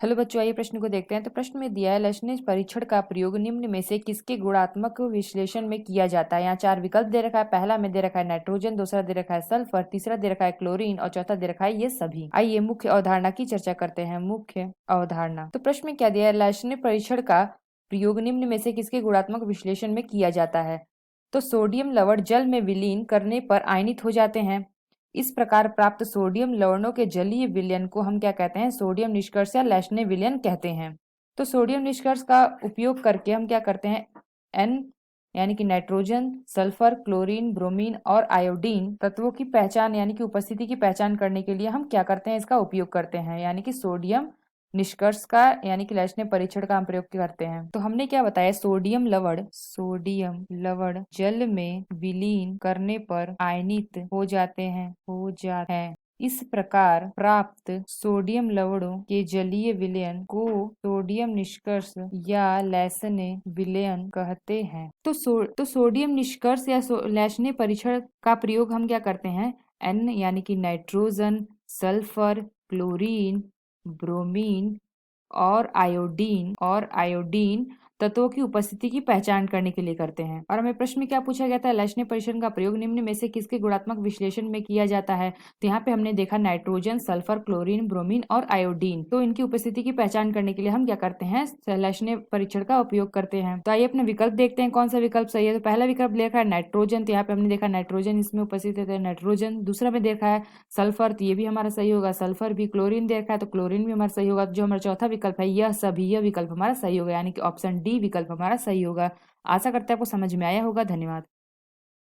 Hello बच्चों, आइए प्रश्न को देखते हैं। तो प्रश्न में दिया है लैशनेज परीक्षण का प्रयोग निम्न में से किसके गुणात्मक विश्लेषण में किया जाता है। यहाँ चार विकल्प दे रखा है। पहला में दे रखा है नाइट्रोजन, दूसरा दे रखा है सल्फर, तीसरा दे रखा है क्लोरीन और चौथा दे रखा है ये सभी। आइए मुख्य अवधारणा की चर्चा करते हैं। मुख्य अवधारणा। तो प्रश्न में क्या दिया है, लैशनेज परीक्षण का प्रयोग निम्न में से किसके गुणात्मक विश्लेषण में किया जाता है। तो सोडियम लवण जल में विलीन करने पर आयनित हो जाते हैं। इस प्रकार प्राप्त सोडियम लवणों के जलीय विलयन को हम क्या कहते हैं, सोडियम निष्कर्ष या लैशने विलयन कहते हैं। तो सोडियम निष्कर्ष का उपयोग करके हम क्या करते हैं, एन यानी कि नाइट्रोजन, सल्फर, क्लोरीन, ब्रोमीन और आयोडीन तत्वों की पहचान यानी कि उपस्थिति की पहचान करने के लिए हम क्या करते हैं, इसका उपयोग करते हैं। यानी कि सोडियम निष्कर्ष का यानी कि लैशने परीक्षण का हम प्रयोग करते हैं। तो हमने क्या बताया, सोडियम लवण जल में विलीन करने पर आयनित हो जाते हैं। इस प्रकार प्राप्त सोडियम लवणों के जलीय विलयन को सोडियम निष्कर्ष या लैशने विलयन कहते हैं। तो सोडियम निष्कर्ष या लैशने परीक्षण का प्रयोग हम क्या करते हैं, एन यानी कि नाइट्रोजन, सल्फर, क्लोरीन, ब्रोमीन और आयोडीन तत्वों की उपस्थिति की पहचान करने के लिए करते हैं। और हमें प्रश्न में क्या पूछा गया था, लैशने परीक्षण का प्रयोग निम्न में से किसके गुणात्मक विश्लेषण में किया जाता है। तो यहाँ पे हमने देखा नाइट्रोजन, सल्फर, क्लोरीन, ब्रोमीन और आयोडीन। तो इनकी उपस्थिति की पहचान करने के लिए हम क्या करते हैं, लैशने परीक्षण का उपयोग करते हैं। तो आइए अपने विकल्प देखते हैं कौन सा विकल्प सही है। तो पहला विकल्प लिखा है नाइट्रोजन, तो यहाँ पे हमने देखा नाइट्रोजन इसमें उपस्थित है, नाइट्रोजन। दूसरा में देखा है सल्फर, तो ये भी हमारा सही होगा, सल्फर भी। क्लोरीन देखा है तो क्लोरीन भी हमारा सही होगा। जो हमारा चौथा विकल्प है यह विकल्प हमारा सही होगा, यानी कि ऑप्शन डी विकल्प हमारा सही होगा। आशा करते हैं आपको समझ में आया होगा। धन्यवाद।